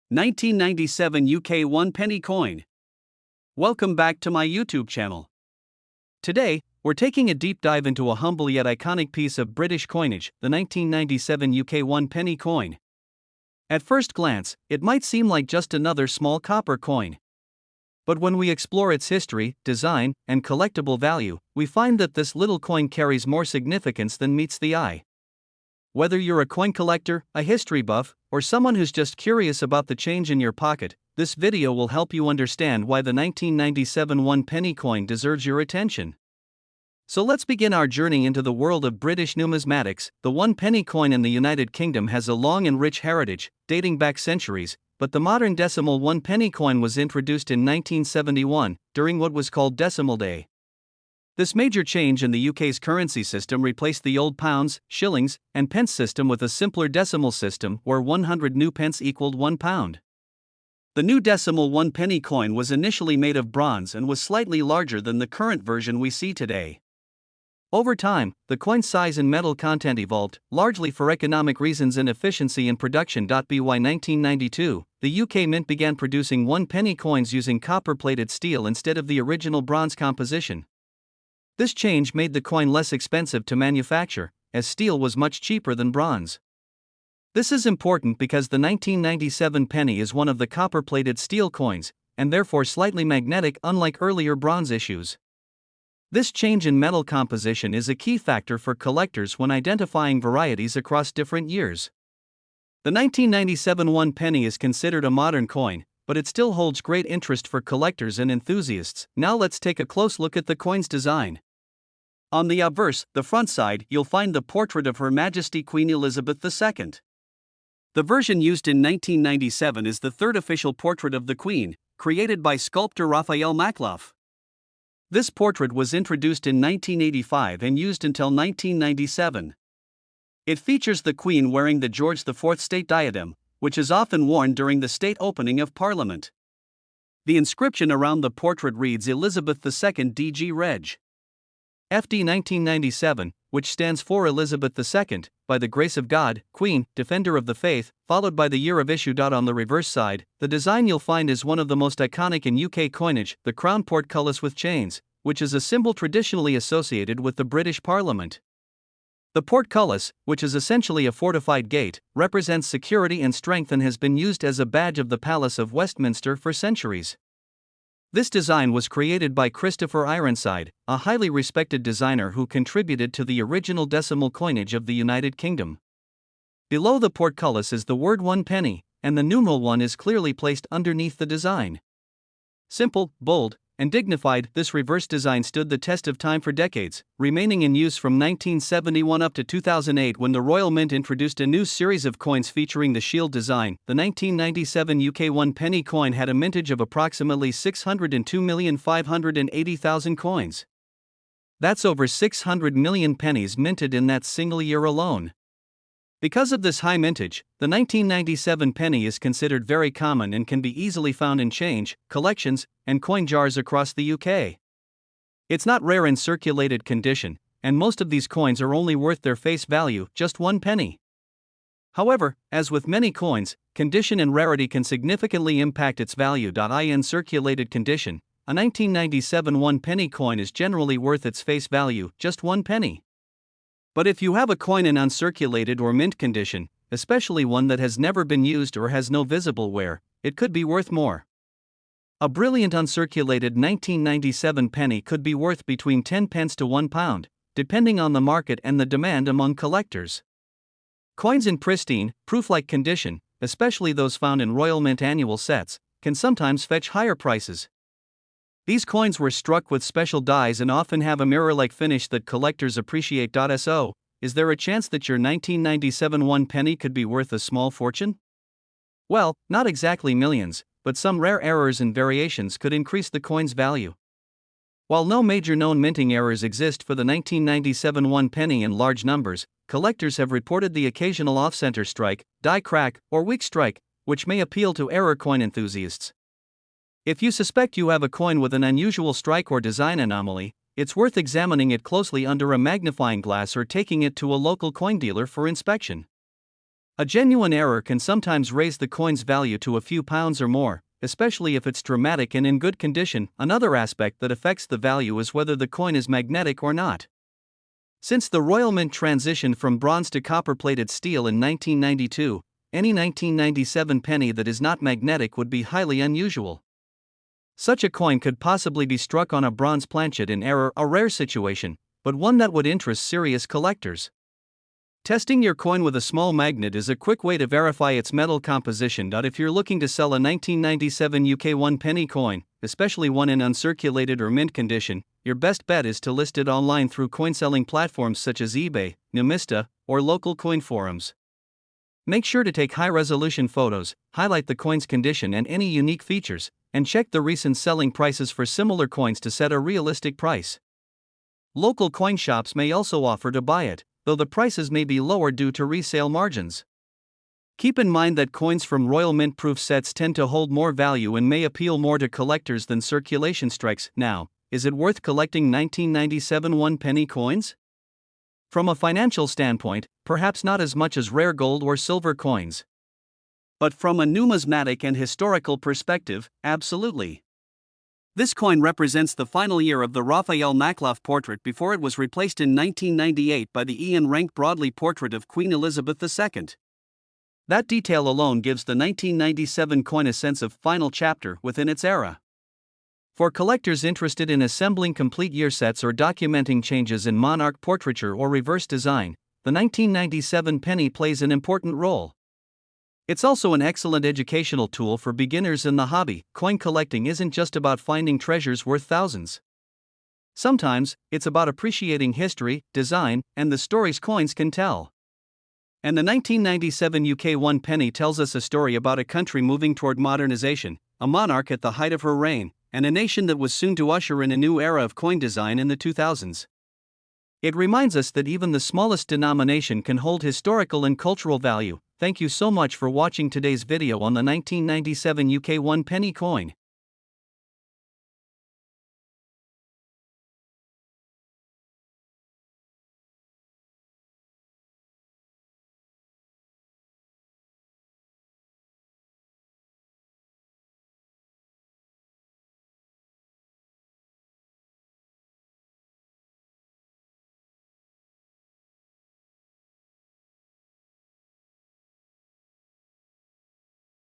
1997 UK 1 penny coin. Welcome back to my YouTube channel. Today, we're taking a deep dive into a humble yet iconic piece of British coinage, the 1997 UK 1 penny coin. At first glance, it might seem like just another small copper coin. But when we explore its history, design, and collectible value, we find that this little coin carries more significance than meets the eye. Whether you're a coin collector, a history buff, or someone who's just curious about the change in your pocket, this video will help you understand why the 1997 1 penny coin deserves your attention. So let's begin our journey into the world of British numismatics. The 1 penny coin in the United Kingdom has a long and rich heritage, dating back centuries, but the modern decimal 1 penny coin was introduced in 1971, during what was called Decimal Day. This major change in the UK's currency system replaced the old pounds, shillings, and pence system with a simpler decimal system where 100 new pence equaled 1 pound. The new decimal 1 penny coin was initially made of bronze and was slightly larger than the current version we see today. Over time, the coin's size and metal content evolved, largely for economic reasons and efficiency in production. By 1992, the UK Mint began producing 1 penny coins using copper-plated steel instead of the original bronze composition. This change made the coin less expensive to manufacture, as steel was much cheaper than bronze. This is important because the 1997 penny is one of the copper-plated steel coins, and therefore slightly magnetic unlike earlier bronze issues. This change in metal composition is a key factor for collectors when identifying varieties across different years. The 1997 1 penny is considered a modern coin, but it still holds great interest for collectors and enthusiasts. Now let's take a close look at the coin's design. On the obverse, the front side, you'll find the portrait of Her Majesty Queen Elizabeth II. The version used in 1997 is the third official portrait of the Queen, created by sculptor Raphael Makloff. This portrait was introduced in 1985 and used until 1997. It features the Queen wearing the George IV state diadem, which is often worn during the state opening of Parliament. The inscription around the portrait reads Elizabeth II DG Reg. FD 1997, which stands for Elizabeth II, by the grace of God, Queen, Defender of the Faith, followed by the year of issue. On the reverse side, the design you'll find is one of the most iconic in UK coinage, the crown portcullis with chains, which is a symbol traditionally associated with the British Parliament. The portcullis, which is essentially a fortified gate, represents security and strength and has been used as a badge of the Palace of Westminster for centuries. This design was created by Christopher Ironside, a highly respected designer who contributed to the original decimal coinage of the United Kingdom. Below the portcullis is the word 1 penny, and the numeral 1 is clearly placed underneath the design. Simple, bold, and dignified, this reverse design stood the test of time for decades, remaining in use from 1971 up to 2008 when the Royal Mint introduced a new series of coins featuring the shield design. The 1997 UK 1 penny coin had a mintage of approximately 602,580,000 coins. That's over 600 million pennies minted in that single year alone. Because of this high mintage, the 1997 penny is considered very common and can be easily found in change, collections, and coin jars across the UK. It's not rare in circulated condition, and most of these coins are only worth their face value, just 1 penny. However, as with many coins, condition and rarity can significantly impact its value. In circulated condition, a 1997 1 penny coin is generally worth its face value, just 1 penny. But if you have a coin in uncirculated or mint condition, especially one that has never been used or has no visible wear, it could be worth more. A brilliant uncirculated 1997 penny could be worth between 10 pence to 1 pound, depending on the market and the demand among collectors. Coins in pristine, proof-like condition, especially those found in Royal Mint annual sets, can sometimes fetch higher prices. These coins were struck with special dies and often have a mirror-like finish that collectors appreciate. So, is there a chance that your 1997 1 penny could be worth a small fortune? Well, not exactly millions, but some rare errors and variations could increase the coin's value. While no major known minting errors exist for the 1997 1 penny in large numbers, collectors have reported the occasional off-center strike, die crack, or weak strike, which may appeal to error coin enthusiasts. If you suspect you have a coin with an unusual strike or design anomaly, it's worth examining it closely under a magnifying glass or taking it to a local coin dealer for inspection. A genuine error can sometimes raise the coin's value to a few pounds or more, especially if it's dramatic and in good condition. Another aspect that affects the value is whether the coin is magnetic or not. Since the Royal Mint transitioned from bronze to copper-plated steel in 1992, any 1997 penny that is not magnetic would be highly unusual. Such a coin could possibly be struck on a bronze planchet in error, a rare situation, but one that would interest serious collectors. Testing your coin with a small magnet is a quick way to verify its metal composition. If you're looking to sell a 1997 UK 1 penny coin, especially one in uncirculated or mint condition, your best bet is to list it online through coin-selling platforms such as eBay, Numista, or local coin forums. Make sure to take high-resolution photos, highlight the coin's condition and any unique features, and check the recent selling prices for similar coins to set a realistic price. Local coin shops may also offer to buy it, though the prices may be lower due to resale margins. Keep in mind that coins from Royal Mint proof sets tend to hold more value and may appeal more to collectors than circulation strikes. Now, is it worth collecting 1997 1 penny coins? From a financial standpoint, perhaps not as much as rare gold or silver coins. But from a numismatic and historical perspective, absolutely. This coin represents the final year of the Raphael Makhlouf portrait before it was replaced in 1998 by the Ian Rank Broadley portrait of Queen Elizabeth II. That detail alone gives the 1997 coin a sense of final chapter within its era. For collectors interested in assembling complete year sets or documenting changes in monarch portraiture or reverse design, the 1997 penny plays an important role. It's also an excellent educational tool for beginners in the hobby. Coin collecting isn't just about finding treasures worth thousands. Sometimes, it's about appreciating history, design, and the stories coins can tell. And the 1997 UK 1 penny tells us a story about a country moving toward modernization, a monarch at the height of her reign, and a nation that was soon to usher in a new era of coin design in the 2000s. It reminds us that even the smallest denomination can hold historical and cultural value. Thank you so much for watching today's video on the 1997 UK 1 penny coin.